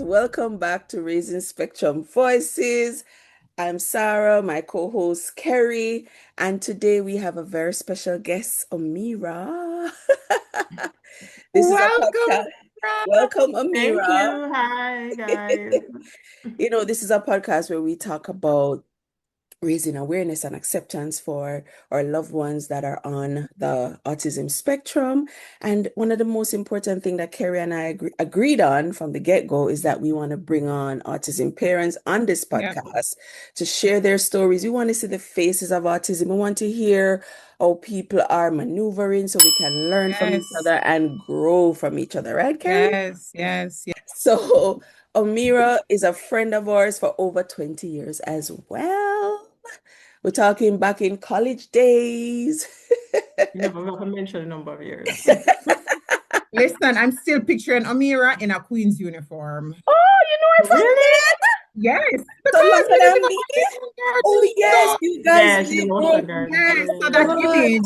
guys. Welcome back to Raising Spectrum Voices. I'm Sarah, my co-host Kerry, and today we have a very special guest, Amira. This is a Welcome, podcast. Sarah. Welcome, Thank Amira. you. Hi, guys. This is a podcast where we talk about raising awareness and acceptance for our loved ones that are on the autism spectrum. And one of the most important thing that Kerry and I agreed on from the get-go is that we want to bring on autism parents on this Yeah. podcast to share their stories. We want to see the faces of autism. We want to hear how people are maneuvering so we can learn from each Yes. other and grow from each other, right, Kerry? Yes. Yes. Yes. So Amira is a friend of ours for over 20 years as well. We're talking back in college days. You never ever mentioned a number of years. Listen, I'm still picturing Amira in a queen's uniform. Oh, you know her from Really? Yes, so because younger we live than in me. a Oh garden. yes, So, you guys Yeah, she grew was a up. girl. yes, so Oh that Yeah. my God, image,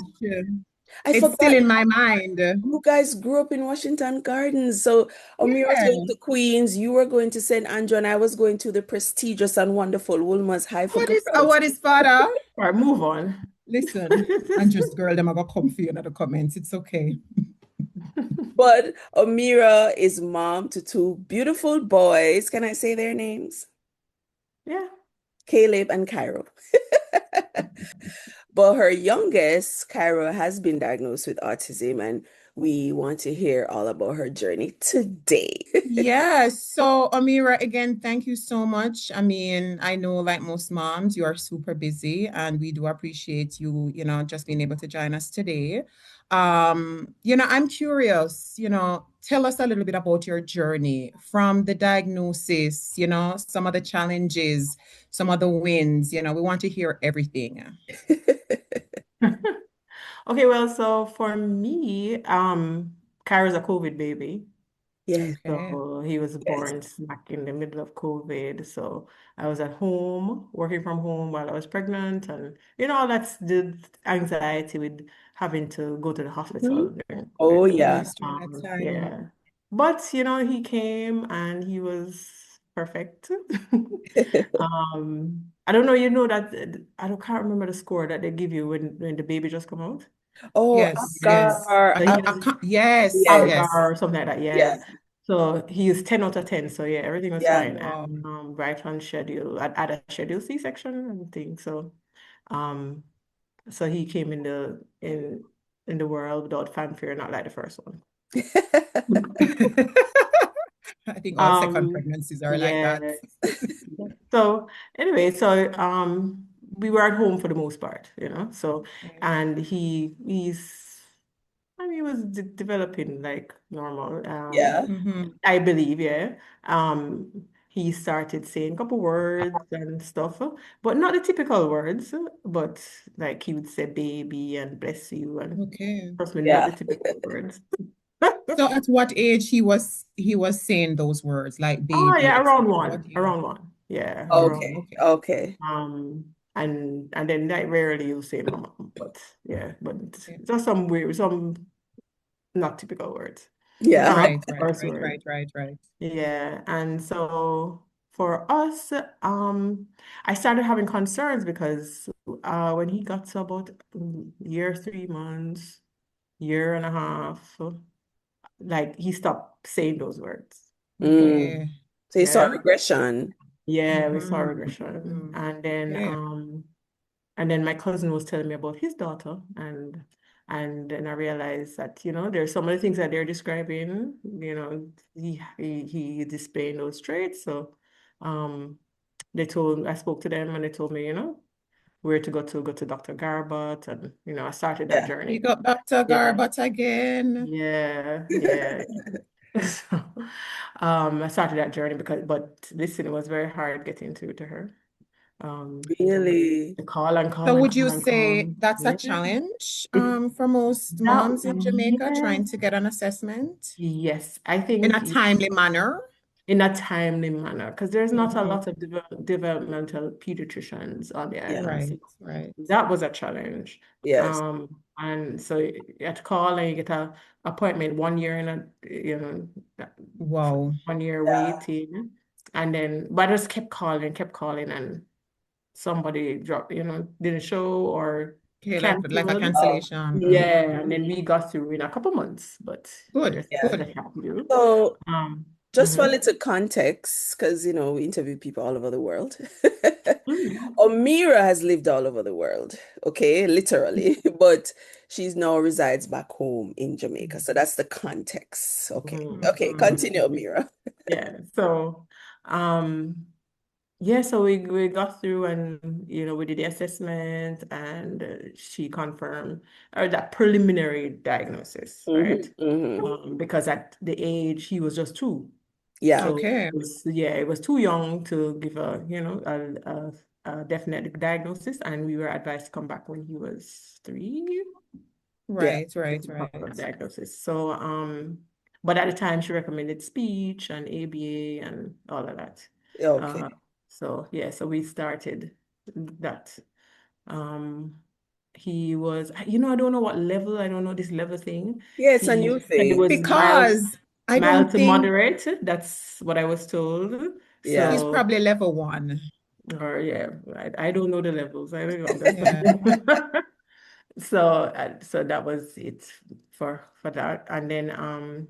I it's still forgot in my mind. you guys grew up in Washington Gardens. So Amira was going Yeah. to Queens, you were going to St. Andrew, and I was going to the prestigious and wonderful Woolmer's High for What Girls. is father? All right, move on. Listen, and just girl, them are gonna come for you in the comments. It's okay. But Amira is mom to two beautiful boys. Can I say their names? Yeah. Caleb and Cairo. But her youngest, Cairo, has been diagnosed with autism, and we want to hear all about her journey today. Yeah, so Amira, again, thank you so much. I mean, I know like most moms, you are super busy and we do appreciate you, just being able to join us today. I'm curious, tell us a little bit about your journey from the diagnosis, some of the challenges, some of the wins, we want to hear everything. Okay, well, so for me, Kyra's a COVID baby. Yes, Okay. So he was yes. born smack in the middle of COVID. So I was at home, working from home while I was pregnant, and that's the anxiety with having to go to the Mhm. hospital during Oh, COVID. yeah. Yes, during that time. Yeah. But he came and he was perfect. I don't know, that I don't can't remember the score that they give you when the baby just come out. Oh, Yes, yes. Agar. So he was Yes, Yes, Algar yes. or something like that. yeah, Yeah. So he is 10 out of 10. So yeah, everything was yeah. fine. Wow. And right on schedule. I had a scheduled C-section and everything. Um so he came in the world without fanfare, not like the first one. I think all second Um pregnancies are like yeah. that. So anyway, we were at home for the most part, So Okay. and he was developing like normal. Yeah. Hmm. I believe, yeah. He started saying a couple words and stuff, but not the typical words, but like he would say baby and bless you and Okay. trust me, not the Yeah. typical words. So at what age he was saying those words like Oh baby, yeah, around etc. What one, age? around one. Yeah, Oh, around Okay. okay. Okay. and then like rarely you'll say mama, but yeah, but Okay. just some not typical words. Yeah. Um, Right, right, first right, word. right, right, right. Yeah, and so for us, I started having concerns because when he got to about year 3 months, year and a half, like he stopped saying those words. Mm. Okay. So you saw Yeah, regression. yeah, we saw Mm-hmm. regression, Mm. Okay. and then my cousin was telling me about his daughter, and then I realized that there's some of the things that they're describing. He displaying those traits. So, um, I spoke to them and they told me where to go to Dr. Garbutt, and I started that Yeah. journey. Big up Dr. Yeah, Garbutt again. yeah, yeah. So, I started that journey but listen, it was very hard getting through to her. Really? To call and So call and would you call and say call. that's a Yeah. challenge It for most that moms in Jamaica yeah. trying to get an assessment Yes, I in think a timely manner? in a timely manner because there's not a Mhm. lot of developmental pediatricians on the Yeah. island. Right, So right. that was a challenge. Yes. And so you have to call and you get a appointment 1 year in Wow. 1 year Yeah. waiting. And then, but I just kept calling, and somebody dropped, didn't show or Okay, like a canceled. Oh, cancellation. Yeah, and then we got through in a couple months, but Good, there's things yeah. that have to do. So Um, just for a mhm. little context, because we interview people all over the world. Mm. Omira has lived all over the world, okay, literally, but she's now resides back home in Jamaica. So that's the context. Okay. Mhm. Okay, Mhm. continue, Omira. Yeah. So, um, yeah, so we got through, and we did the assessment, and she confirmed or that preliminary diagnosis, right? Hmm. Because at the age he was just 2. Yeah. So Okay, it was too young to give a definite diagnosis, and we were advised to come back when he was 3 Yeah. right, right, right. diagnosis. So, but at the time she recommended speech and ABA and all of that. Uh, Okay. so yeah, so we started that. Um, he was, I don't know what level, I don't know this level thing. Yeah, it's a new He said it thing. was mild, Because I mild don't to think moderate. That's what I was told. Yeah. he's So, probably level 1. or yeah, I don't know the levels. I don't know. I'm just Yeah. so that was it for that. And then I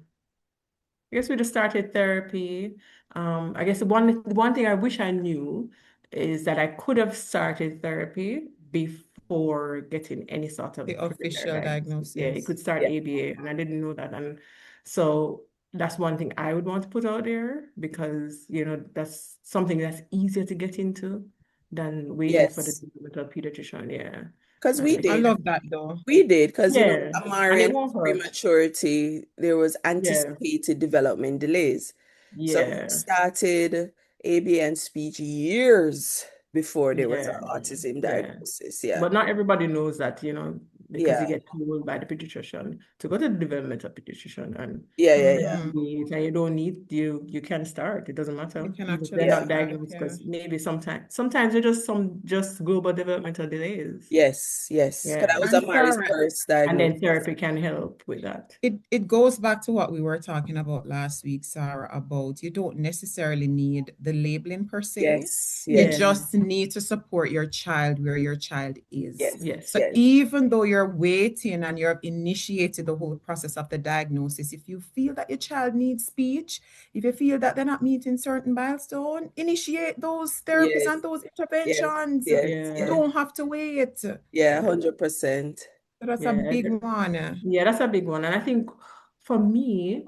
guess we just started therapy. I guess the one thing I wish I knew is that I could have started therapy before getting any sort The of preliminary official diagnosis. Yeah, you diagnosis. could start Yeah. ABA, and I didn't know that. And so that's one thing I would want to put out there because, that's something that's easier to get into than waiting for the Yes. developmental pediatrician. Yeah. Because we And I did. love that though. We did. Because, yeah, and Amari it and won't his hurt. prematurity, there was Yeah. anticipated development delays. So he Yeah. started ABA and speech years before there was an Yeah. autism Yeah. diagnosis. Yeah. But not everybody knows that, because you Yeah. get told by the pediatrician to go to the developmental pediatrician and Yeah. Yeah. Yeah. Hmm. you don't need you can start. It doesn't You matter. can Even if they're actually Yeah. not start, diagnosed yeah. because maybe sometimes they're just global developmental delays. Yes. Yes. Because that Yeah. was And Amari's Sarah, first And then diagnosis. therapy can help with that. it goes back to what we were talking about last week, Sarah, about you don't necessarily need the labeling per se. Yes. You Yes. Yeah. just need to support your child where your child is. Yes. Yes. So Yes. even though you're waiting and you've initiated the whole process of the diagnosis, if you feel that your child needs speech, if you feel that they're not meeting certain milestone, initiate those therapies Yes. and those Yes. interventions. Yes. You Yeah. Yes. don't have to wait. So Yeah. Yeah. 100%. that's a Yeah. big one. Yeah, that's a big one. And I think for me,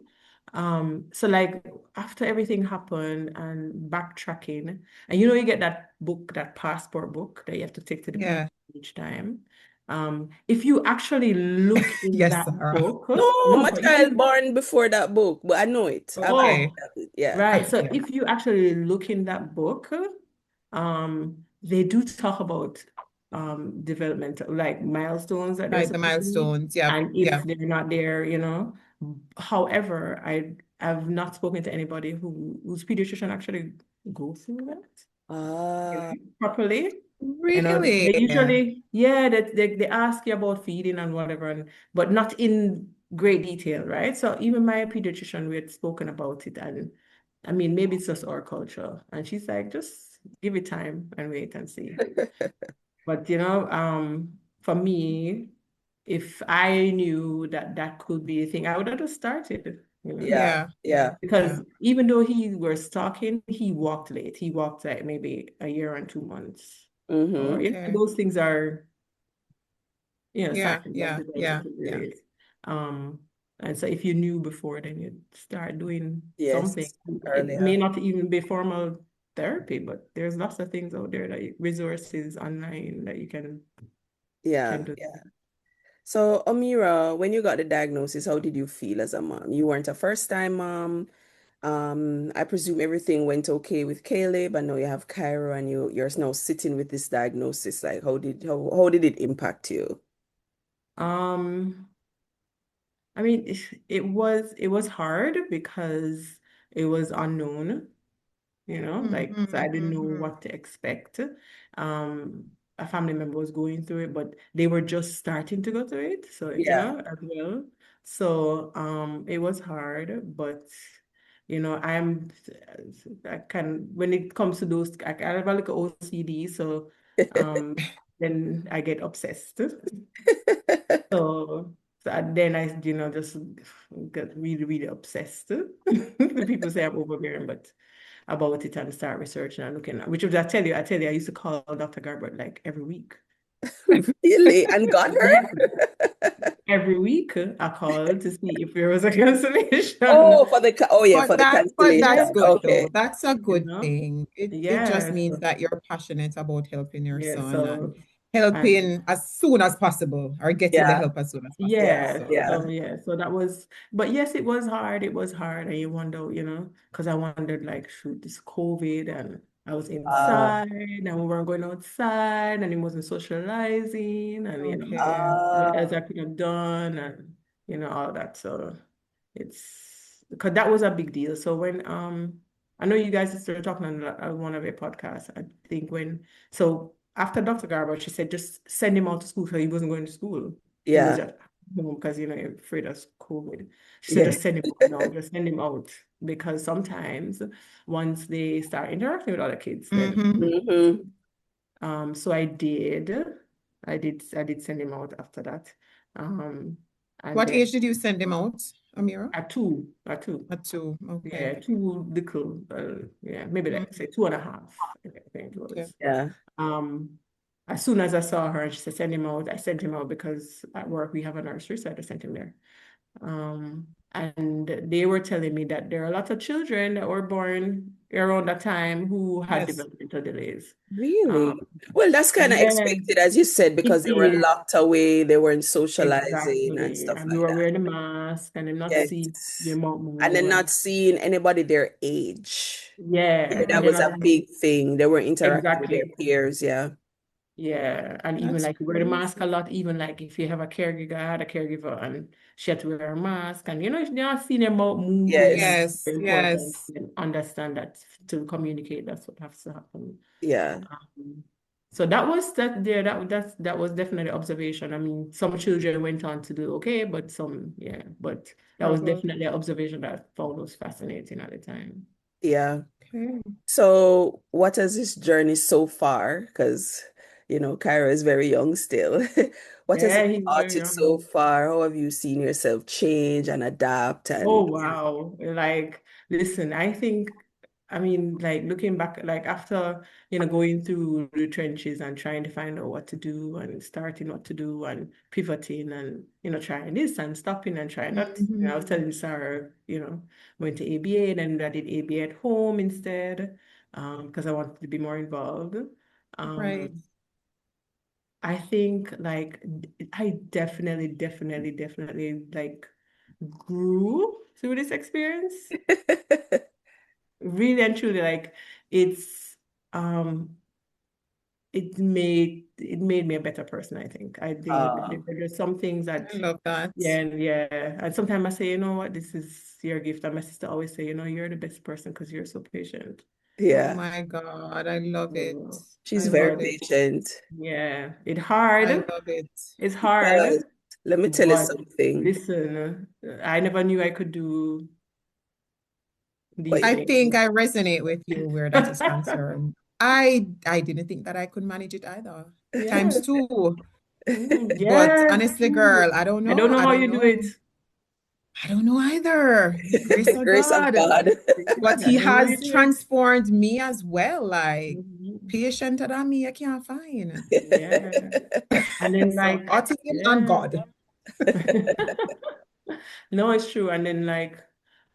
so like after everything happened and backtracking, and you get that book, that passport book that you have to take to the PD Yeah. each time. If you actually look in Yes, that Sarah. book, No, no, my but if child you, born before that book, but I know it. I Okay. oh, yeah. right. So Okay. if you actually look in that book, they do talk about developmental like milestones that they're Right, the supposed to meet. milestones. Yeah. And Yeah. if they're not there, However, I've not spoken to anybody whose pediatrician actually goes through that, Ah, properly. Really? They usually, yeah, they ask you about feeding and whatever, but not in great detail, right? So even my pediatrician, we had spoken about it, and I mean, maybe it's just our culture. And she's like, just give it time and wait and see. But for me, if I knew that that could be a thing, I would have just started. yeah, Yeah. Yeah. yeah. Yeah. Because even though he was talking, he walked late. He walked like maybe a year and 2 months. Or Mm-hmm. Okay. those things are, Yeah. signs of Yeah. Yeah. developmental Yeah. delays. Um, and so if you knew before, then you'd start doing something. Yes, It may earlier. not even be formal therapy, but there's lots of things out there resources online that you can Yeah, do. yeah. So, Amira, when you got the diagnosis, how did you feel as a mom? You weren't a first-time mom. I presume everything went okay with Caleb. I know you have Cairo and you're now sitting with this diagnosis. Like, how did it impact you? Um, I mean, it was hard because it was unknown, like, so I didn't know Mm-hmm. what to expect. A family member was going through it, but they were just starting to go through it. So, Yeah. as well. So, it was hard, but I can, when it comes to those, I have a little OCD, so then I get obsessed. So, then I, just get really, really obsessed. The people say I'm overbearing, but about it and start researching and looking at, which was, I used to call Dr. Garber like every week. Really? And got Yes. her? Every week I called to see if there was a cancellation. Oh, oh yeah, for But the that's Yes, cancellation. good Okay. though. That's a you good know, thing. It just yes, means that you're passionate about helping your yeah. son and So, and helping as soon as possible or getting the Yeah. help as soon as possible. yeah, So Yeah. so that was, but yes, it was hard. It was hard, and you wonder, because I wondered, like, shoot, this COVID, and I was Uh, inside, and we weren't going outside, and it wasn't socializing, and okay. what uh, else I could have done, and all that. So it's because that was a big deal. So when I know you guys started talking on one of your podcasts. I think so after Dr. Garber, she said just send him out to school, so he wasn't going to school. He was yeah. just home because you're afraid of COVID. She said Yeah. just send him out now, just send him out, because sometimes once they start interacting with other kids, then Mm-hmm. Hmm. so I did send him out after that. Um and What then age did you send him out, Amira? at two. At two. Okay. Yeah, two little, yeah, maybe like Mm, say 2.5, I think it okay. was. Yeah. Um, as soon as I saw her and she said send him out, I sent him out because at work we have a nursery, so I just sent him there. And they were telling me that there are a lot of children that were born around that time who had Yes. developmental delays. Really? Um, Well, that's kind of yeah, expected, as you said, it because they were is. locked away, they weren't socializing and Exactly. stuff And we like were that. wearing the mask and then not Yes. see your mouth And move then and not seeing anybody their age. Yeah, yeah, and that then was not a big thing. They were interacting with their exactly. peers. Yeah. Yeah, and even That's like you wear the mask a crazy. lot, even like if you have a caregiver, I had a caregiver and she had to wear a mask, and if you're not seeing them out moving, and it's Yes. very important Yes. to understand that to communicate, that's what has to happen. Yeah. Um, so that was that there, that was definitely observation. I mean, some children went on to do okay, but some, yeah, but that was Trouble. definitely an observation that I found was fascinating at the time. Yeah. Okay. So, what has this journey so far? Because, Kyra is very young still. What has it Yeah, he's taught very you so young. far? How have you seen yourself change and adapt? Oh, And wow. Like, listen, I mean, like looking back, like after, going through the trenches and trying to find out what to do and starting what to do and pivoting and, trying this and stopping and trying that. I was Mm-hmm. telling Sarah, went to ABA, then I did ABA at home instead, because I wanted to be more involved. Right. Um, I think like I definitely, definitely, definitely like grew through this experience. Really and truly, like it's um it made me a better person, I think. I think uh, there's some things I that love that. yeah, yeah. And sometimes I say, you know what, this is your gift. And my sister always say, you're the best person because you're so patient. Oh yeah, my God. I love it. So, she's I very love but it. patient. yeah, it's I hard. love it. It's Because hard, let me tell you but something. listen, I never knew I could do But these I things. think I resonate with you where that is concerned. I didn't think that I could manage it either. Times Yes. two. But Yes, honestly, true. girl, I don't I don't know. know I how don't you do know. it. I don't know either. Grace of grace of God. God. But I he don't know how you has do it. transformed me as well. Like Mhm. patienter than me, I can't find. Yeah. And then So like, autism and yeah. God. No, it's true. And then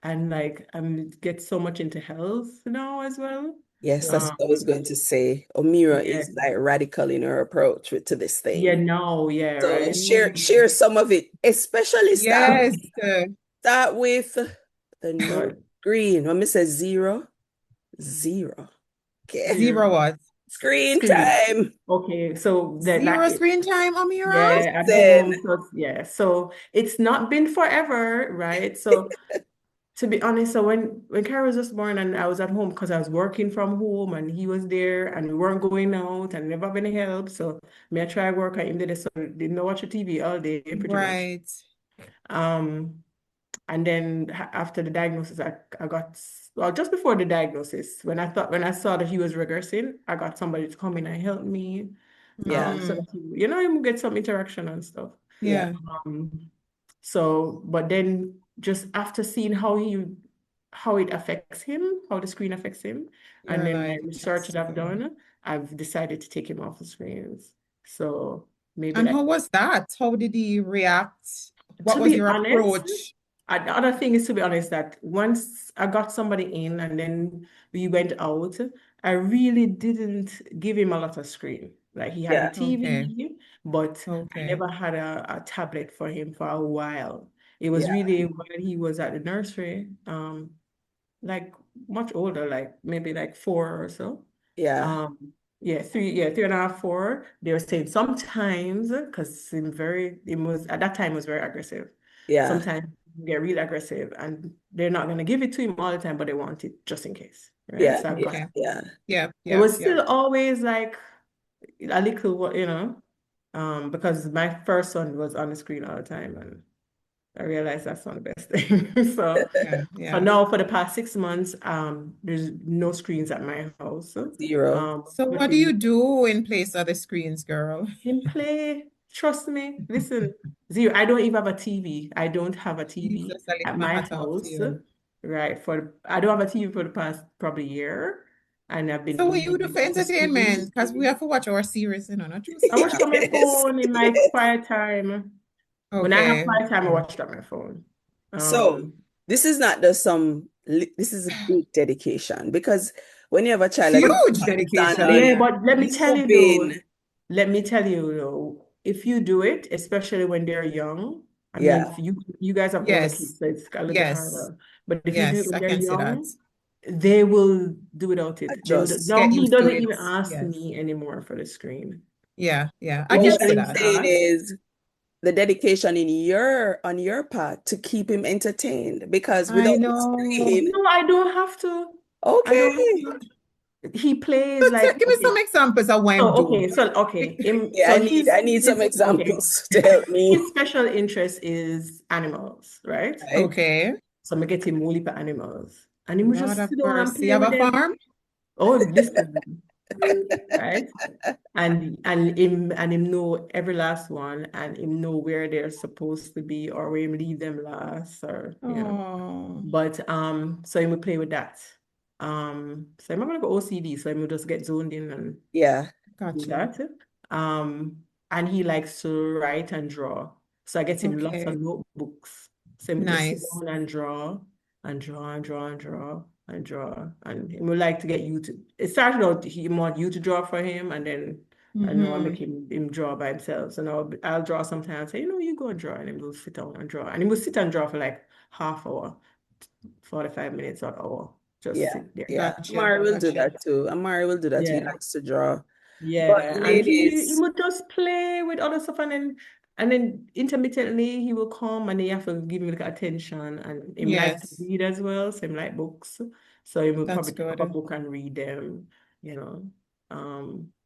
I'm get so much into health now as well. Yes, that's Um, what I was going to say. Omira yeah. is like radical in her approach to this Yeah, thing. no, yeah, So right. share some of it, especially Yes. start with the no But screen. When me say zero, zero. Okay. Zero zero what? Screen screen. time. Okay, so that Zero screen time, Amira? yeah, at Listen. home. So yeah, so it's not been forever, right? So To be honest, so when Kara was just born and I was at home because I was working from home and he was there and we weren't going out and never have any help. So me I try work and him did this, so didn't know watch the TV all day pretty much. Right. Um and then after the diagnosis I got well just before the diagnosis when I saw that he was regressing, I got somebody to come in and help me Yeah. so Mm-hmm. that you get some interaction and stuff. Yeah. Yeah. Um, so, but then just after seeing how it affects him, how the screen affects him, and You're then my like, it research has that to I've go. done, I've decided to take him off the screens. So maybe And how like was that? How did he react? What to was be your honest, approach? the other thing is to be honest that once I got somebody in and then we went out, I really didn't give him a lot of screen. Like he had the Yeah. Okay. TV, but I Okay. never had a tablet for him for a while. It was Yeah. really when he was at the nursery, like much older, like maybe like 4 or so. Yeah. Um, yeah, 3.5, 4. They were saying sometimes, because it was at that time it was very aggressive. Yeah. Sometimes you get real aggressive and they're not gonna give it to him all the time, but they want it just in case. Right. Yeah. So I've got Yeah. Okay. Yeah. Yeah. it Yeah. was Yeah. still always like a little, because my first son was on the screen all the time and I realized that's not the best thing. Yeah. So Yeah. now for the past 6 months, there's no screens at my house. Zero. So But what do you do in place of the screens, girl? him play, trust me. Listen, zero. I don't even have a TV. I don't have a TV Jesus, I lift at my my hat off to house. you. Right. I don't have a TV for the past probably year. And I've been So what you do reading for the screen. entertainment? Because we have to watch our series, not true I watch it on my Yes. phone in my Yes. quiet time. When I have Okay. quiet time, I Okay. watch it on my phone. So Um, this is not just this is a big dedication because when you have a child that is Huge yeah, dedication. constantly but moving, let me tell you though, if you do it, especially when they're young, I mean, yeah, if you guys have older kids, Yes. so it's a little bit Yes. harder. But if you do it Yes. when I they're can see that. young, they will do without it. They would adjust. now Get he used to doesn't it. even ask Yes. me anymore for the screen. Yeah. Yeah. I But can what see Initially I'm he that. saying asked. is the dedication in your on your part to keep him entertained because I without the know. screen, No, I don't have to. I don't have okay, to. He plays So like give me some okay. examples of what I'm So doing. yeah, I need some okay. examples to help me. His special interest is animals, right? Right? Okay. So I get him whole heap of animals. And he would Lord just of sit down and mercy. You play have with a them. farm? Oh, listen, right? And him know every last one and him know where they're supposed to be or where him leave them last or. Oh, But so him would play with that. So I'm not gonna go OCD, so I will just get zoned in and Yeah, do got you. that. Um, and he likes to write and draw. So I get him lots of Okay. notebooks. So he just sit Nice. down and draw and draw and draw and draw and draw. And he would like to get you to it started out he want you to draw for him and then I know I make Mm-hmm. him draw by himself. So now I'll draw sometimes, say, you go and draw, and then we'll sit down and draw. And he will sit and draw for like half hour, 45 minutes or hour. Just yeah, sit there. yeah. Gotcha. Amari will do Gotcha. that too. Amari will do that. He Yeah. likes to draw. But Yeah, and he ladies, would just play with other stuff and then intermittently he will come and he have to give me like attention and him like to Yes, read as well, so him like books. So he will that's probably pick up a good. book and read them, you know.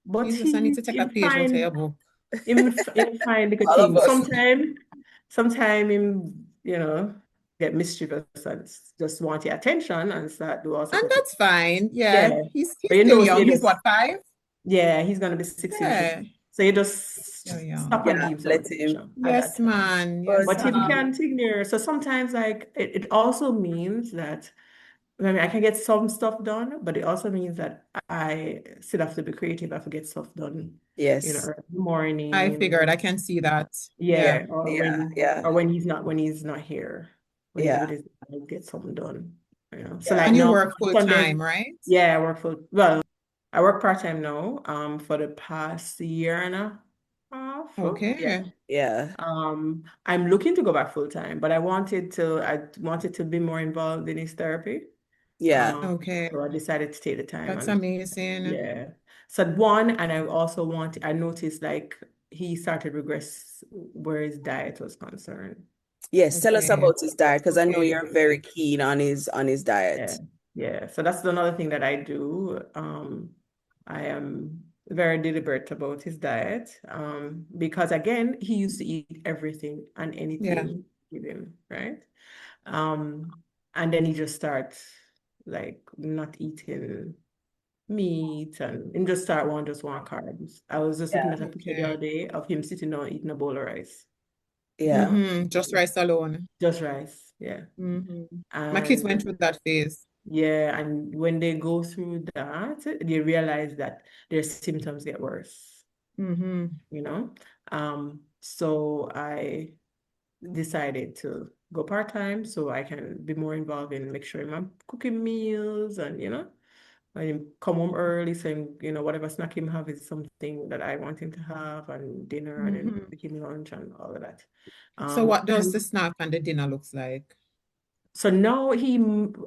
But Jesus, I need he to take a him page out of find your book. him find like a all of thing. us. Sometime him, get mischievous and just want your attention and start do all sorts And of things. that's fine. Yeah. Yeah. He's But still so young. you He's just what, 5? yeah, he's gonna be 6 in June. Yeah. So you He's just still stop young. and give Yeah, him some let him. attention at that Yes, time. man. But Yes, But him man. can't ignore. So sometimes like it also means that I mean I can get some stuff done, but it also means that I still have to be creative. I have to get stuff done, yes, early in the I figured I morning. can see that. Yeah. Yeah, or yeah, when yeah, or when he's not here, when he's yeah, with his I'll get something done. So yeah, like And you now work full Sundays, time, right? yeah, well, I work part-time now, for the past year and a half. Yeah. Okay. yeah, I'm looking to go back full-time, but I wanted to be more involved in his therapy. yeah, Okay. So I decided to take the time That's and amazing. yeah. So one, and I noticed like he started regress where his diet was concerned. Yes, tell us Okay. about his diet because I know Okay. you're very keen on his Yeah, diet. yeah. So that's another thing that I do. I am very deliberate about his diet. Because again, he used to eat everything and Yeah. anything given, right? Um, and then he just starts like not eating meat and just want carbs. I was just looking Yeah. at a picture the other Okay. day of him sitting down eating a bowl of rice. Yeah. Just rice alone. Just rice, yeah. My kids And went through that phase. yeah, and when they go through that, they realize that their symptoms get worse, Mm-hmm. you know? So I decided to go part-time so I can be more involved in make sure I'm cooking meals and, I come home early, saying, whatever snack him have is something that I want him to have, and dinner, and then Mm-hmm. making lunch and all of that. So what does the And snack and the dinner looks like? so now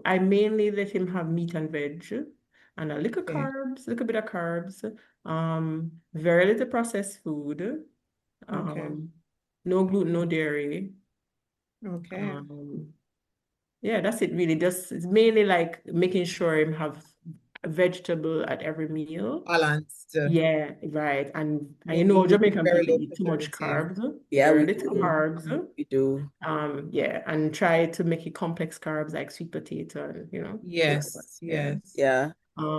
I mainly let him have meat and veg, and a little Okay. carbs, little bit of carbs, very little processed food, Okay. um, no gluten, no dairy. Okay. Um, Yeah, that's it really. Just it's mainly like making sure him have a vegetable at every meal. Balanced. Yeah, right. And No meat, Jamaican very people low eat too much preservative. carbs, Yeah, very we little do. carbs. We do. Yeah, and try to make it complex carbs like sweet potato and whatever. Yes, Yeah. yes. Yeah. Um,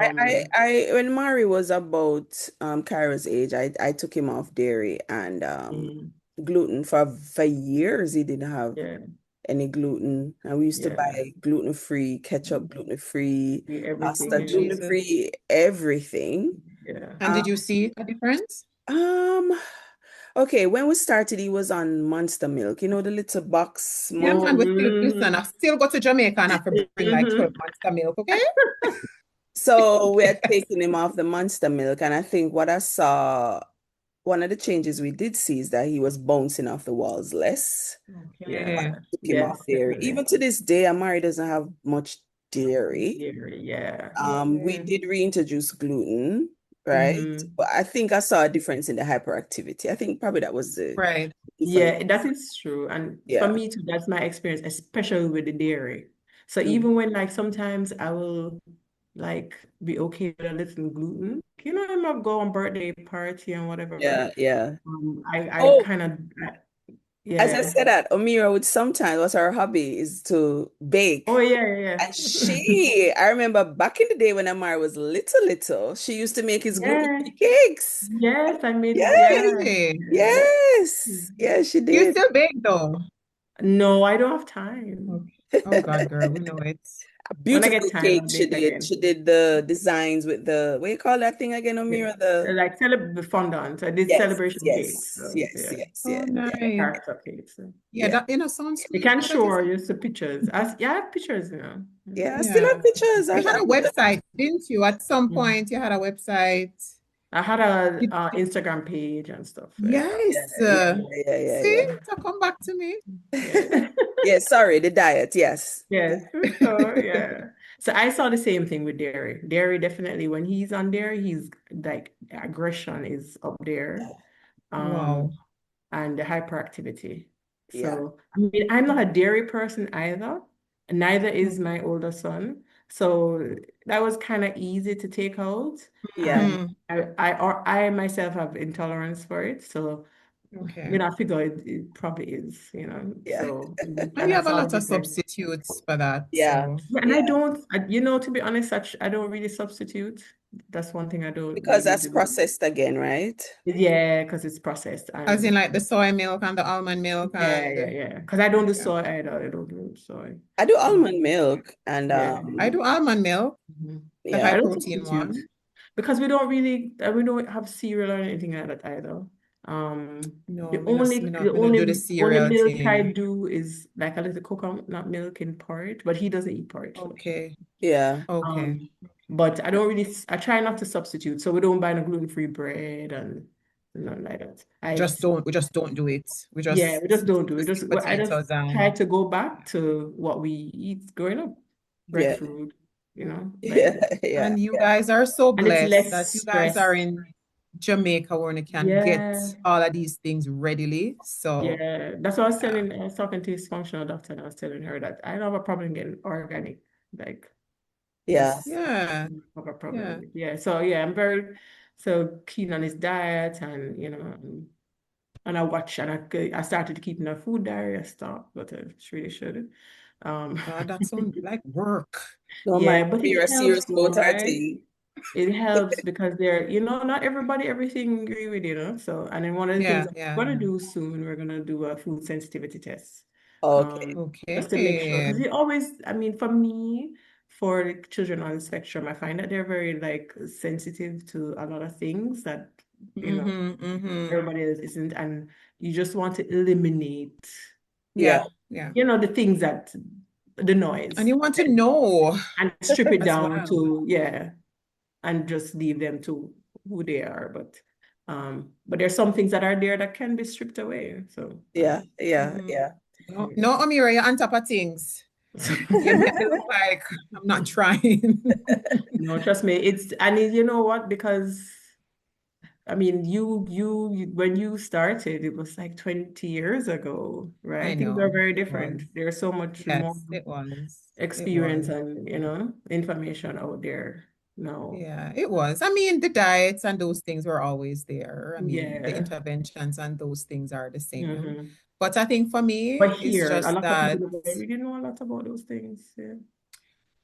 When Mari was about Kyra's age, I took him off dairy and mm, gluten for years. He didn't have yeah, any gluten. And we used to yeah. buy gluten-free ketchup, gluten-free Everything, pasta, Oh, yeah. Jesus. gluten-free everything. Yeah. And Um, did you see a difference? um, okay, when we started, he was on Monster Milk, the little box, Yeah, small. Oh, man, we still listen. I still go to Jamaica and have to bring like 12 mhm. months of milk, okay? So we had taken him off the Monster Milk, and I think what I saw, one of the changes we did see is that he was bouncing off the walls less. Yeah. Okay. Took him off Yes, dairy. definitely. Even to this day, Amari doesn't have much dairy. Dairy, yeah. We Okay. did reintroduce gluten, right? Mm-hmm. But I think I saw a difference in the hyperactivity. I think probably that was the Right. difference. Yeah, that is true. And for Yeah. me too, that's my experience, especially with the dairy. So Mhm. even when like sometimes I will like be okay with a little gluten, I might go on birthday party and whatever. Yeah, yeah. I Oh, kind of as I yeah. said that, Omira would sometimes, what's her hobby is to Oh bake. yeah, yeah, And yeah. I remember back in the day when Amara was little, she used to make his Yeah. gluten-free cakes. Yes, I made Yes, yeah. Really? Yeah. yes, yes, she You did. still bake though? No, I don't have time. Okay. Oh God, girl, we know it. When I get Beautiful time, I'll cake she bake did. again. She did the designs with the, what do you call that thing again, Yeah. Omira? The Like the fondant. I did yes, celebration cake. yes, So yes, yeah. yes, Oh, yes, yeah, nice. Character cake. So. Yeah, yeah, that sounds You sweet. can Yeah, that is. show you the pictures. Yeah, I have pictures. yeah. I still Yeah. have pictures. You had a website, didn't you? At some Mhm. point, you had a website. I had a Did- Instagram page and stuff. Yeah. Yeah, Yes. yeah, yeah, yeah, See, yeah. so come back to me. Yeah. Yeah, sorry, the diet. Yes. Yes, for sure. Yeah. So I saw the same thing with dairy. Dairy definitely when he's on dairy, he's like aggression is up there. Wow. Um, and the hyperactivity. Yeah. So, I mean, I'm not a dairy person either, and neither is Okay. my older son. So that was kind of easy to take out. Yeah. And Mhm. I myself have intolerance for it. So, Okay. I figure it probably is. Yeah. So, And you and I have a saw the lot of difference. substitutes for that. Yeah. So, Yeah, and I Yeah. don't, to be honest, I don't really substitute. That's one thing I don't Because really that's do. processed again, right? Yeah, because it's processed as in and like the soy milk and the almond milk and yeah. Because I don't do okay. soy either. I don't do soy. I do Um, almond milk and yeah. I do almond milk, Mhm. the yeah. high I don't protein substitute one. because we don't have cereal or anything like that either. No, The only the me not do the only cereal milk I thing. do is like a little coconut milk in porridge, but he doesn't eat porridge. So. Okay. Yeah. Okay. Um, but I try not to substitute. So we don't buy no gluten-free bread and nothing like that. We just don't do it. We Yeah, just we just don't stick do to it. sweet I just potatoes try and to go back to what we eat growing up. Yeah. Breadfruit, like Yeah. Yeah. you Yeah. guys are so and it's blessed less that you guys are stress. in Jamaica where you can get Yeah. all of these things readily. So Yeah. That's what yeah. I was talking to his functional doctor and I was telling her that I don't have a problem getting organic. Like Yeah. that's Yeah. I don't have a problem Yeah. with. Yeah. So yeah, I'm very so keen on his diet and and I watch and I started keeping a food diary. I stopped, but I really should. Um That sounds like work. Don't mind yeah, but you're it a helps serious though, about our right? thing. It helps because not everybody, everything agree with, So, and then one of the things Yeah, that yeah. we're going to do soon, we're going to do a food sensitivity test. Okay. Um, just to make sure, Okay. because it always, I mean, for me, for the children on the spectrum, I find that they're very like sensitive to a lot of things that, you know, Mm-hmm. Mm-hmm. everybody else isn't. And you just want to eliminate, Yeah. Yeah, yeah. the things that, the And noise, you want to know and strip it as down well. to, yeah, and just leave them to who they are. But there's some things that are there that can be stripped away. So Yeah. Yeah. Mm-hmm. Yeah. No, yeah. no, Amira, you're on top of things. You make it look like I'm not trying. No, trust me, you know what? Because I mean, when you started, it was like 20 years ago, I right? Things are know very it was. different. There's so much more Yes, it was. It experience was. and, information out there now. Yeah, it was. I mean, the diets and those things were always there. I mean, the Yeah. interventions and those things are the same. Hmm. But I think for me, But it's here, a just lot of that people don't really know a lot about those things. Yeah.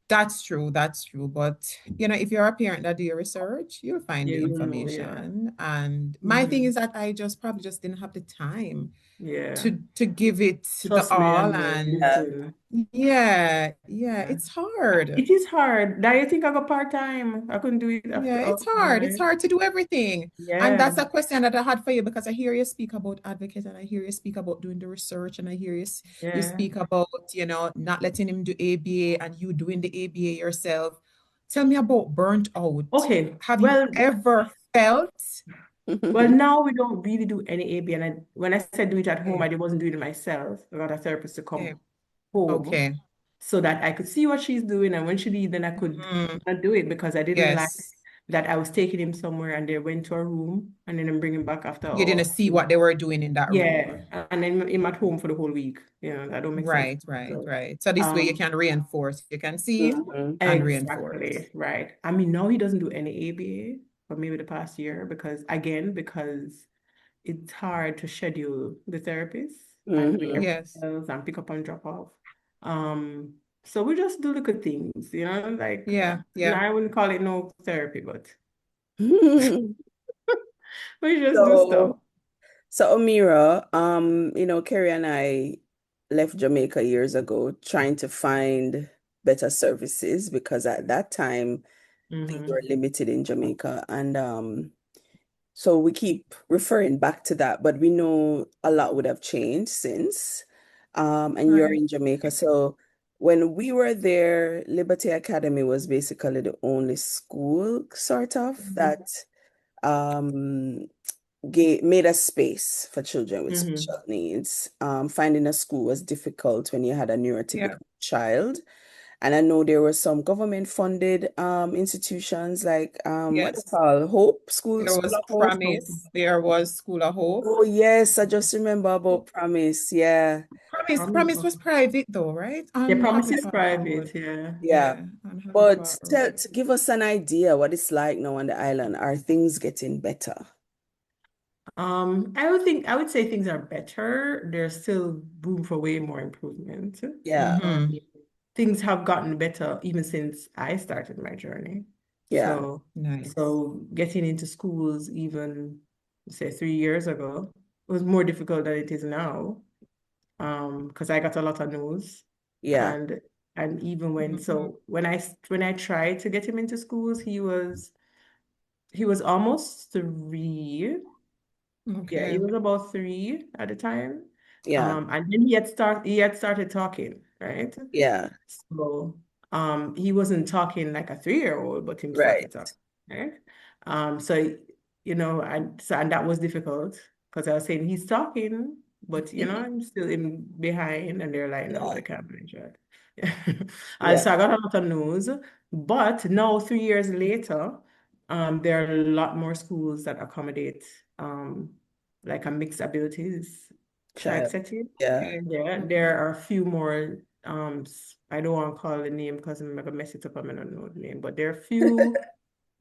that's true. That's true. But, if you're a parent that do your research, you'll find Yeah, the yeah. information. And my thing Hmm. is that I just probably just didn't have the time Yeah. to give it the Trust me, I all. know. Me And Yeah. too. yeah, yeah, Yeah. it's hard. It is hard. Now you think I got part-time. I couldn't do it Yeah, after all it's the hard. It's time. hard to do everything. And Yeah. that's a question that I had for you because I hear you speak about advocate and I hear you speak about doing the research and I hear you Yeah. speak about, not letting him do ABA and you doing the ABA yourself. Tell me about burnt out. Okay. Have you ever felt? Well, now we don't really do any AB. And when I said do it at home, Okay, I wasn't doing it myself. I got a therapist to okay, come home okay. so that I could see what she's doing. And when she leave, then I could Mhm. not do it because I didn't like Yes. that I was taking him somewhere and they went to a room and then I'm bringing back after You didn't all. see what they were doing in that room. Yeah, and then I'm at home for the whole week. That don't make sense. Right, right, So, right. So this way you um, can reinforce. You can see Mhm. and reinforce. exactly, right. I mean, now he doesn't do any ABA for maybe the past year because it's hard to schedule the therapist and do Mhm. everything Yes. else and pick up and drop off. Um, so we just do little things, like Yeah, yeah. I wouldn't call it no therapy, but we just do stuff. So, so Amira, Carrie and I left Jamaica years ago trying to find better services because at that time things Mm-hmm. were limited in Jamaica. And so we keep referring back to that, but we know a lot would have changed since. And you're Right. in Jamaica. So when we were there, Liberty Academy was basically the only school sort of Mhm. that um made a space for children with Mm-hmm. special needs. Finding a school was difficult when you had a Yeah. neurotypical child. And I know there were some government funded institutions like what they Yes. call Hope There School was of Hope. Promise. There was School of Hope. Oh yes, I just remember about Promise. Yeah. Promise was private though, right? Yeah, On promise is Haverford private, Road. yeah. Yeah. Yeah, on But Haverford Road. to give us an idea what it's like now on the island, are things getting better? I would say things are better. There's still room for way more improvement. Yeah. Um, Mm-hmm. things have gotten better even since I started my journey. Yeah. So, Nice. so getting into schools even say 3 years ago was more difficult than it is now. Because I got a lot of no's, Yeah. and even when Mm-hmm. so when I tried to get him into schools, he was almost 3. Yeah, he Okay. was about 3 at the time. Yeah. And then he had started talking, right? Yeah. So he wasn't talking like a 3-year-old, but him Right. started talking, right? So and that was difficult because I was saying he's talking, but I'm still in behind, and they're like, no, Yeah. they can't manage that. Yeah. And Yeah. so I got a lot of news, but now 3 years later. There are a lot more schools that accommodate like a mixed abilities type Child. setting. Yeah. Okay. Yeah, there are a few more I don't want to call the name because I'm gonna mess it up. I don't know the name, but there are a few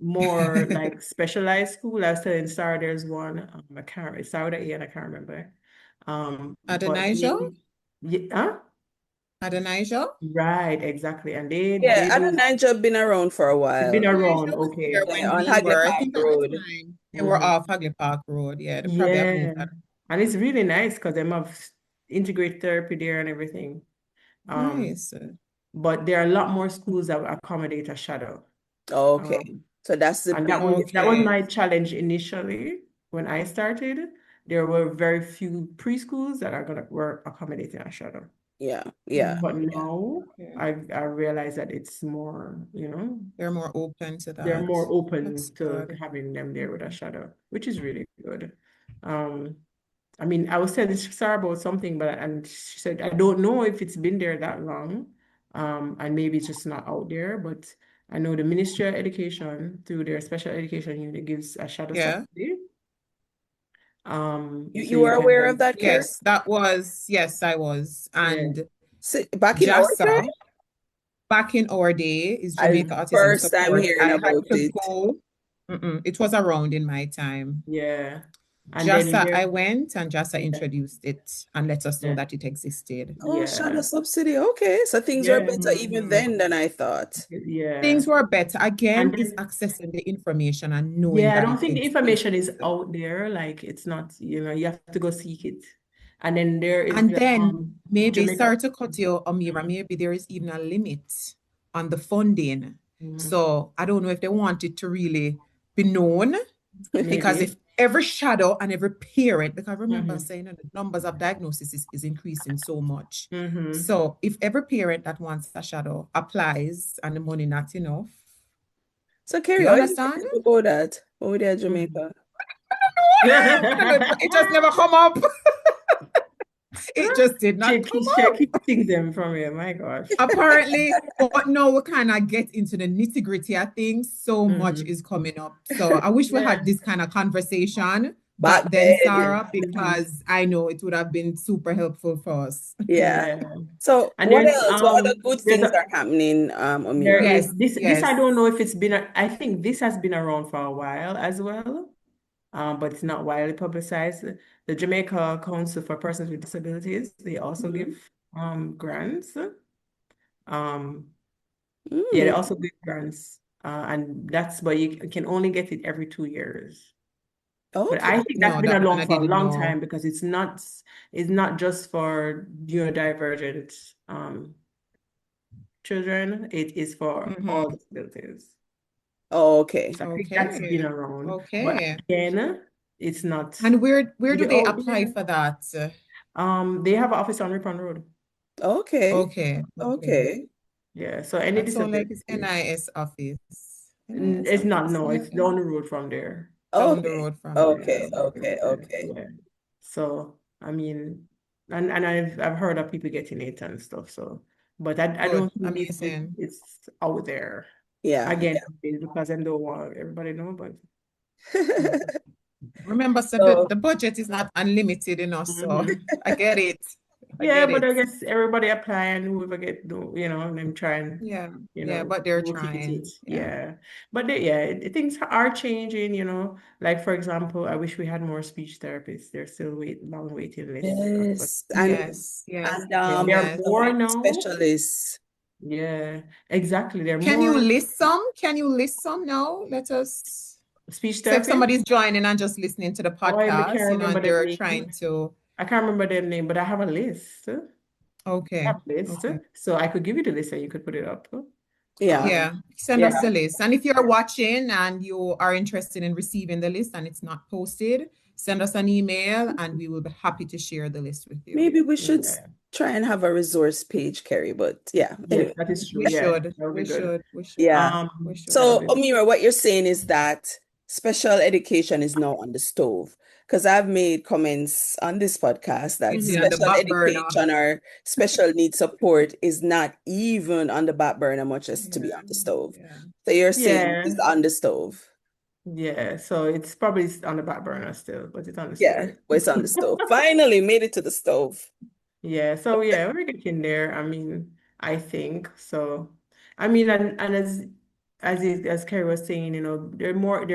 more like specialized school. I was telling Sarah there's one, I can't, it started with an A and I can't remember. But Adonijah? yeah, huh? Adonijah? Right, exactly. And they Yeah, I don't do, know, job been around for a they've been while. around, Adonijah was okay. there Yeah, when on we Hagley were, I Park think at the Road. time, they were Mhm. off Hagley Park Road. Yeah, they probably have moved Yeah. that. And it's really nice because they have integrated therapy there and everything. Um, Nice. but there are a lot more schools that will accommodate a shadow. Okay. Um, So that's the and big that was Okay. my challenge initially when I started. There were very few preschools that were accommodating a shadow. yeah, yeah, But yeah. now Okay. I realize that it's more, They're more open to they're that. more That's open to good. having them there with a shadow, which is really good. Um, I mean, I was telling Sarah about something, and she said, I don't know if it's been there that long, and maybe it's just not out there, but I know the Ministry of Education through their special education unit gives a shadow Yeah. subsidy. So You you were can aware have, of that, Carrie? Yes, I was. yeah. And Back in our JASA, time? back in our day, is I Jamaica Autism first time Support. hearing I had about to it. go. It was around in my time. Yeah. And then JASA, there, I went and JASA yeah, introduced it and let us know yeah, that it existed. Oh, shadow yeah, subsidy. Okay, so things were yeah, better even Mhm. then than I thought. yeah. Things were better. Again, And is then, accessing the information and knowing yeah, I that don't it think the exists. information is out there. Like it's not, you have to go seek it. And then there is And the then maybe, Jamaica. sorry to cut you, Amira, Mhm. maybe there is even a limit on the funding. Mhm. So I don't know if they want it to really be known, because Maybe. if every shadow and every parent, because remember Hmm. saying that the numbers of diagnosis is increasing so much. Hmm. So if every parent that wants a shadow applies and the money not enough, So, Carrie, you how you understand? feel about that when we there in Hmm. Jamaica? I don't know. It just never come up. It just did not come She up. keep things them from you. My gosh. Apparently, but no, we kind of get into the nitty-gritty of things. So much Hmm. is coming up. So I wish we Yeah. had this kind of conversation Back back then, then. Sarah, Hmm. because I know it would have been super helpful for us. Yeah. Yeah. So, And what else? What other good there's things a are happening, there Omira? is Yes, this I yes. don't know if it's been I think this has been around for a while as well. But it's not widely publicized. The Jamaica Council for Persons with Disabilities, they also Mhm. give grants. Um, yeah, they Mm, also give grants. And that's but you can only get it every 2 years. But okay. I think that's No, been that one along I for a didn't long know. time because it's not just for neurodivergent children, it is for all Mm-hmm. disabilities. Oh, okay. So I think that's been Okay. around. But Okay. again, it's not And where do really they out apply there. for that? They have an office on Ripon Road. Okay. Okay. Okay. Okay. Yeah, so any That sounds like it's disability. NIS office. NIS It's not, office, no, it's maybe down the road from there. down the Okay. road from Yeah, there. Okay. Okay. Okay. yeah. So, I mean, and I've heard of people getting it and stuff, so, but I Good. don't think Amazing. it's out there. Yeah. Again, it's because I don't want everybody know, but Remember, so So, the budget is not unlimited, so mhm. I get it. I Yeah, get but it. I guess everybody apply and whoever get do, them try and Yeah. Yeah, but they're rotate it. trying. Yeah. Yeah. But yeah, things are changing, Like for example, I wish we had more speech therapists. There's still long waiting lists for yes. And speech. Yes. Yes. and Yeah, there are Yes. more language now. specialists. Yeah, exactly. There are Can you more list some? Can you list some now? Let us speech say if therapists. somebody's joining and just listening to the Oh, I can't podcast, remember and their they're name. trying to. I can't remember their name, but I have a list. I Okay. have a list. Okay. So I could give you the list and you could put it up. Yeah. Um, Yeah, send yeah, us the list. And if you're watching and you are interested in receiving the list and it's not posted, send us an email and we will be happy to share the list with you. Maybe we should yeah. try and have a resource page, Carrie. But yeah, Yes, anyway. that is true. We Yeah, should, that would be we good. should, we should, Yeah. we should. That would So, be Omira, what you're saying is that special education is now on the stove. Because I've made comments on this podcast that Easy on the special back burner. education or special needs support is not even on the back burner, much as to be Yeah, on the stove. yeah. So you're saying yeah. it's on the stove. Yeah, so it's probably on the back burner still, but it's on the Yeah, stove. well, it's on the stove. Finally made it to the stove. Yeah, so yeah, we're getting there. I mean, I think so. I mean, and as Kerry was saying, there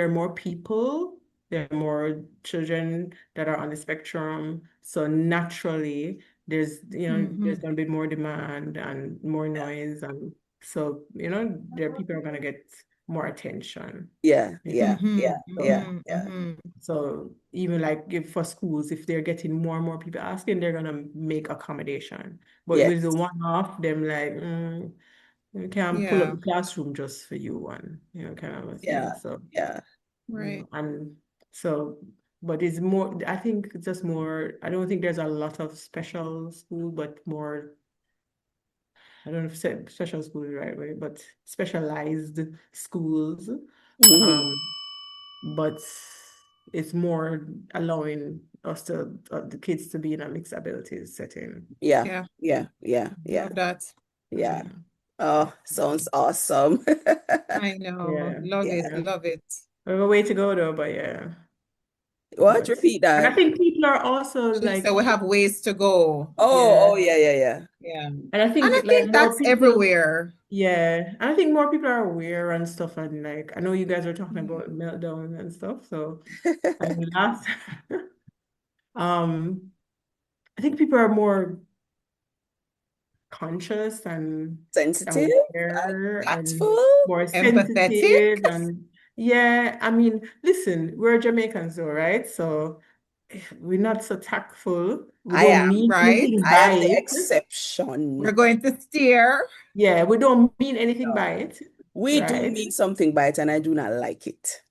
are more people, there are more children that are on the spectrum. So naturally, there's Mm-hmm. going to be more demand and more noise, and so there people are going to get more attention. Yeah, You yeah, Mm-hmm. yeah, yeah, Mm-hmm. yeah. Mm-hmm. so even like if for schools, if they're getting more and more people asking, they're gonna make accommodation. But with the Yes, one-off, them like, we can pull up Yeah, the classroom just for you one, kind of a thing. yeah, So, yeah. right. and so, but it's more, I think it's just more, I don't think there's a lot of special school, but more, I don't know if special school is the right way, but specialized schools. Hmm. Um, but it's more allowing us the kids to be in a mixed abilities setting. Yeah, Yeah, yeah, yeah, yeah, love that. yeah. Yeah. Oh, sounds awesome. I know. Yeah. Love it. Yeah. Love it. We have a way to go though, but yeah. What? But Repeat and I that. think people are also She like, said we have ways to go. Oh, yeah. oh, yeah, yeah, yeah. Yeah. And And I I think like think more that's people, everywhere. yeah. And I think more people are aware and stuff. And like, I know you guys are talking Mhm. about meltdown and stuff. So I mean, last, um, I think people are more conscious and Sensitive and aware and tactful. more Empathetic. sensitive and yeah, I mean, listen, we're Jamaicans though, right? So we're not so tactful. We I don't am. mean Right. anything I by am the it. We're exception. going to steer. Yeah, we don't mean anything by No. it, We do right? mean something by it, and I do not like it.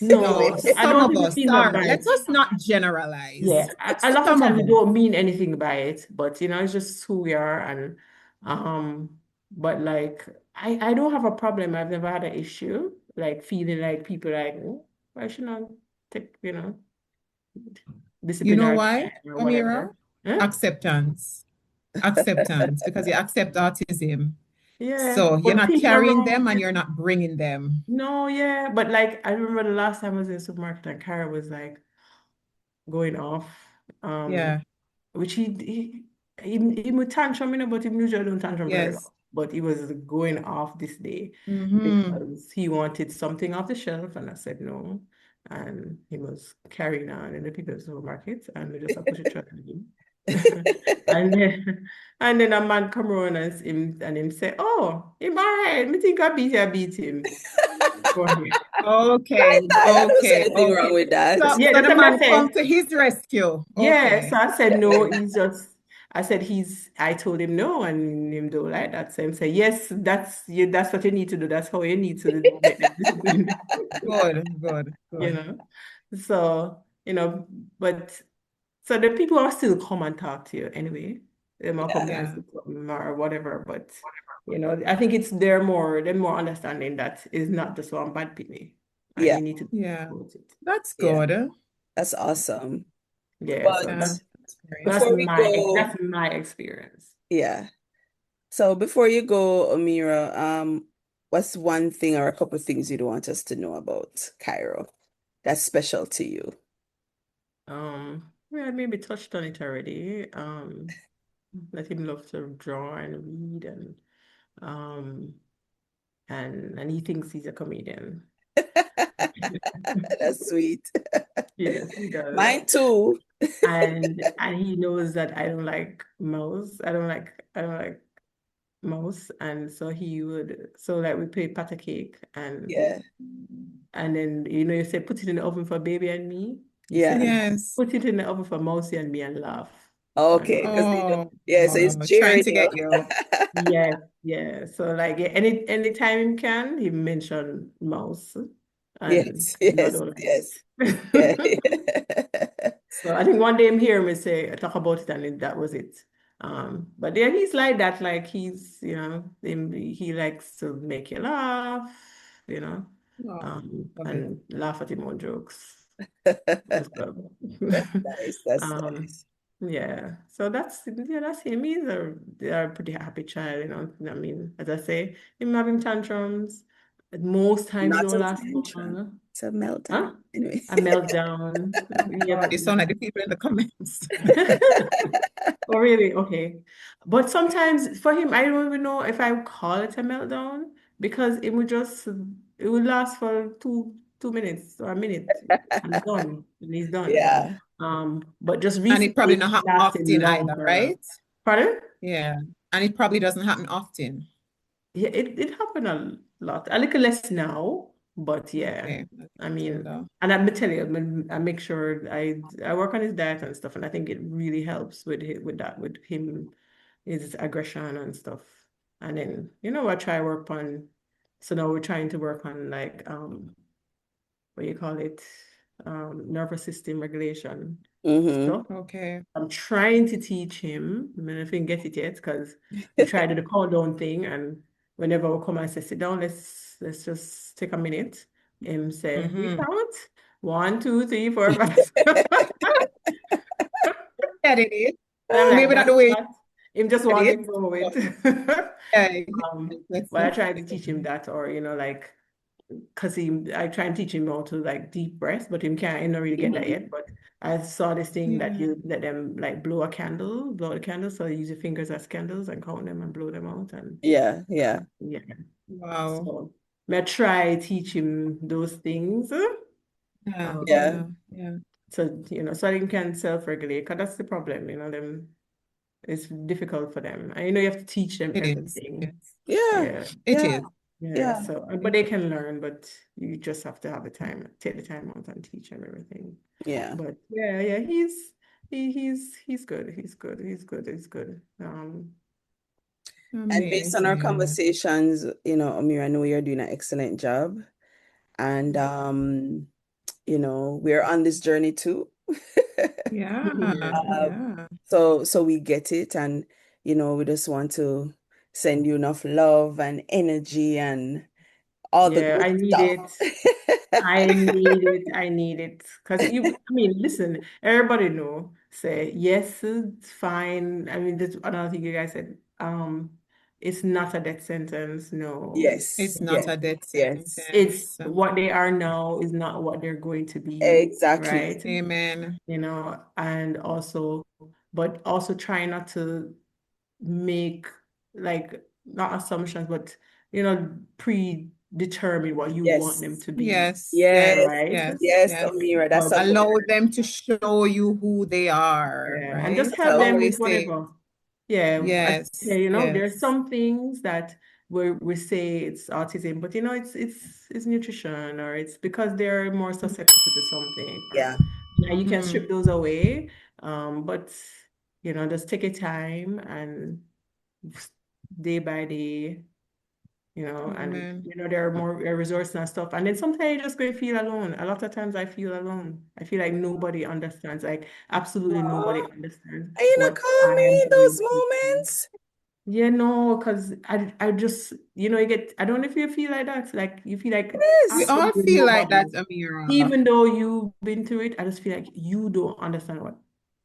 No, No, I some don't of even us. mean that Sorry. by Let's it. just not Yeah, generalize. a It's lot of some times of we us. don't mean anything by it, but it's just who we are and but like I don't have a problem. I've never had an issue like feeling like people like, oh, I should not take, You know disciplinary why, action or Amira? whatever. Huh? Acceptance. Acceptance, because you accept autism. Yeah, So you're but not people carrying around, them and you're not bringing them. no, yeah, but like I remember the last time I was in the supermarket and Kara was like going off. Um, Yeah. which he would tantrum, but he usually don't tantrum very Yes. long. But he was going off this day Mm-hmm. because he wanted something off the shelf, and I said no. And he was carrying on in the people's supermarket, and we just push it through him. And then a man come around and him say, "Oh, him all right. Me think I beat him." For him. I, Okay. I don't see Okay. anything wrong Okay. with that. So, Yeah, so that's the what I man come said. to his rescue. Yeah, Okay. so I said no, I said I told him no and him do like that. So him say, yes, that's what you need to do. That's how you need to make them discipline. Good. Good. You Good. know. So, but so the people are still come and talk to you anyway. They might come Yeah, and Yeah. say something or whatever, but I think they're more understanding that it's not just one bad penny and yeah, you need to Yeah. promote it. That's yeah. good. That's awesome. Yeah, so Yeah. But That's great. that's before we my go, that's my experience. yeah. So before you go, Amira, what's one thing or a couple of things you'd want us to know about Cairo that's special to you? Yeah, maybe touched on it already. Let him love to draw and read um and he thinks he's a comedian. That's sweet. Yes, he does. Mine too. And he knows that I don't like mouse. I don't like mouse. And so like we play pata cake Yeah, and then you say put it in the oven for baby and me. He yeah. said Yes. put it in the oven for Mousy and me and laugh. Okay, And because Oh, yeah, so it's trying cheering to you. get you. yes, yeah. So like yeah, anytime he can, he mention mouse, and Yes, I yes, don't like yes. Yeah. it. So I think one day I'm hearing me say talk about it, and that was it. But yeah, he's like that. Like he likes to make you laugh, you know, Oh, love it. and laugh at him own jokes as well. That's nice. That's Um, nice. yeah, so that's him. He's a pretty happy child. I mean, as I say, him having tantrums. Most times Not don't a last tantrum. long. It's a meltdown. Huh? Anyway. A meltdown. Yeah, God, you sound like the people in the comments. oh, really? Okay. But sometimes for him, I don't even know if I would call it a meltdown because it would last for two minutes or a minute and done. And he's done. Yeah. But just And it probably recently not it's happen lasted often either, longer. right? Pardon? Yeah. And it probably doesn't happen often. Yeah, it happened a lot. A little less now, but yeah. Okay. I That's good mean, though. and I'm tell you, I make sure I work on his diet and stuff, and I think it really helps with that, with him, his aggression and stuff. And then, I try work on, so now we're trying to work on like what you call it, nervous system regulation Mm-hmm. stuff. Okay. I'm trying to teach him. I mean, if he can get it yet, because we tried the countdown thing, and whenever we come and say, sit down, let's just take a minute. Him say, we Mm-hmm. count. 1, 2, 3, 4, 5. Get it. And I'm like, Maybe not that's the way you not him just said wanting it. to go with. Yeah. That's But I try to teach him that, or like, because I try and teach him how to like deep breath, but him can't, not really get that Mhm. yet. But I saw this thing that Yeah. you let them like blow the candle. So you use your fingers as candles and count them and blow them out. And Yeah, yeah. yeah, Wow. so I try teach him those things. Yeah. Yeah. Um, Yeah. so so he can self-regulate. Because that's the problem, them. It's difficult for them. And you have to teach them It is. everything. Yes. Yeah. Yeah. It Yeah. is. Yeah, Yeah. so but they can learn, but you just have to have the time, take the time out and teach them everything. Yeah. But yeah, he's good. He's good. He's good. He's good. And based on our Amazing. conversations, Amir, I know you're doing an excellent job. And we're on this journey too. Yeah. Yeah. Yeah. So we get it, and we just want to send you enough love and energy and all the Yeah, good I need stuff. it. I need it. I need it. Because I mean, listen, everybody know, say, yes, it's fine. I mean, that's another thing you guys said. It's not a death sentence. No. Yes, It's not yes, a death yes. It's sentence. what they are now is not what they're going to be, Exactly. right? Amen. And but also try not to make like not assumptions, but predetermine what you want them Yes. to be, Yes. Yes. Yes. right? Yes. Yes, Yes. Amira, that's a good Allow word. them to show you who they are, Yeah, and right? just I help them with always say, whatever. Yeah, I yes. say, there's Yes. some things that we say it's autism, but it's nutrition, or it's because they're more susceptible to something, or Yeah. you can Hmm. strip those away. But just take your time and day by day, and Amen. there are more resources and stuff. And then sometimes you're just going to feel alone. A lot of times I feel alone. I feel like nobody understands, like absolutely nobody Aw, understands are you not what calling I me am in those going through. moments? Yeah, no, because I just, I don't know if you feel like that. Like you feel like We Yes. all absolutely feel like nobody, that, Amira. even though you've been through it, I just feel like you don't understand what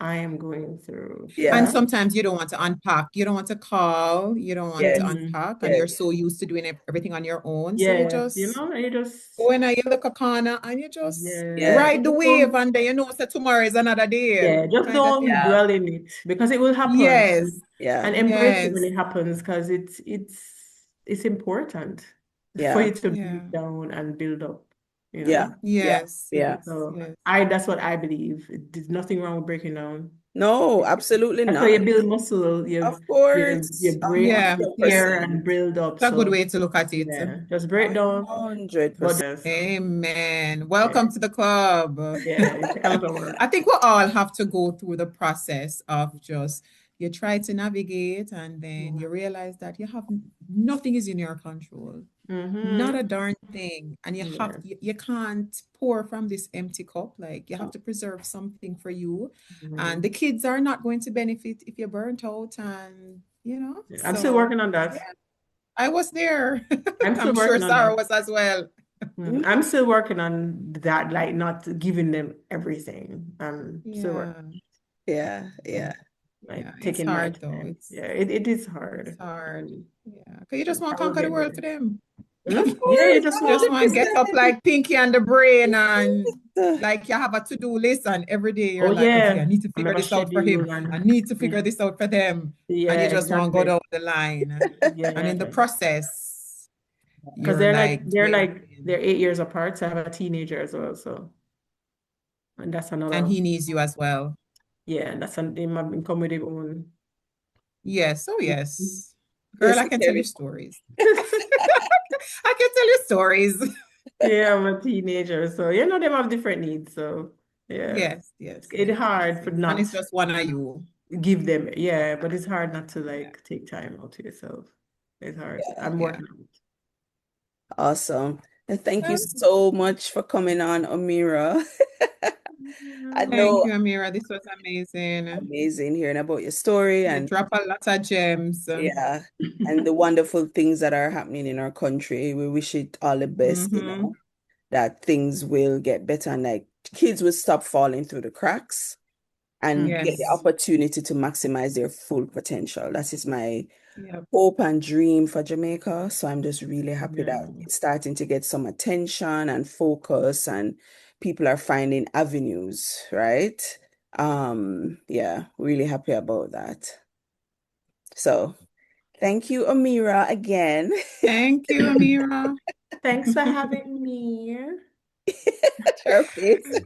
I am going through. And Yeah. sometimes you don't want to unpack. You don't want to call. You don't want to Yes. unpack. And Yes. you're so used to doing everything on your own. So you Yes, just you just, go in and you look a corner and you just yeah, Yes. ride the just wave. don't. And then you know that tomorrow is another day Yeah, just kind of don't thing. Yeah. dwell in it because it will happen, Yes. Yeah. and embrace it when Yes. it happens because it's important for Yeah. you to Yeah. breathe down and build up, you Yeah. know. Yeah. Yes. Yeah. Yes. So Yes. that's what I believe. There's nothing wrong with breaking down. No, absolutely That's how you not. build muscle. You Of you course. break, Yeah. you Yeah. tear 100%. and build up. It's a good So way to look at it. yeah, just break down. But 100%. yes, Amen. yeah, Welcome to the club. yeah, it's a lot of work. I think we all have to go through the process of just you try to navigate and then you realize that you have nothing is in your control. Not a Mm-hmm. darn thing. And Yeah. you can't pour from this empty cup. Like you have to preserve something for you. And the Mhm. kids are not going to benefit if you're burnt out and Yeah, I'm still so working on yeah, that. I was there. I'm still I'm sure working on Sarah that. was as well. I'm still working on that, like not giving them everything. I'm still working, Yeah. Yeah. Yeah. Yeah. like It's taking my hard though. time. Yeah, it is It's hard. hard. Yeah. Because you just want I to will conquer the get world there. for them. Of Yeah, you course, just Just want. want to get up like Pinky and the Brain and 100%. like you have a to-do list and every day Oh you're like, okay, yeah, I need to I figure have a this out for him. schedule I and need to yeah, figure this out for them. And yeah, you just want to go exactly. down the line. And in the Yeah, process, because you're like they're dwindling. 8 years apart. So I have a teenager as well. So and that's And another. he needs you as well. Yeah, and that's an they might come with their own. Yes, oh yes. Girl, Yes, I can tell you Kelly. stories. I can tell you stories. Yeah, I'm a teenager, so they have different needs. So yeah, Yes, yes, it's yes, yes, hard for yes. And not it's just one of you. give them. Yeah, but it's hard not to Yeah, like take time out to yourself. It's hard. Yeah. I'm yeah. working on Awesome. And thank you Well, so much for coming on, Amira. I thank know, you, Amira. This was amazing. amazing hearing about your story You and drop a lot of gems. yeah, and the wonderful things that are happening in our country. We wish it all the best, Mm-hmm. that things will get better and like kids will stop falling through the cracks and get the Yes. opportunity to maximize their full potential. That is my Yep. hope and dream for Jamaica. So I'm just really happy that Yeah. it's starting to get some attention and focus and people are finding avenues, right? Yeah, really happy about that. So thank you, Amira, again. Thank you, Amira. Thanks for having me. Her face.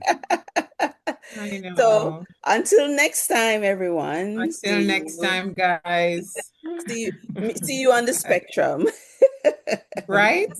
I So know. until next time, everyone. Until next time, guys. See you on the spectrum. Right?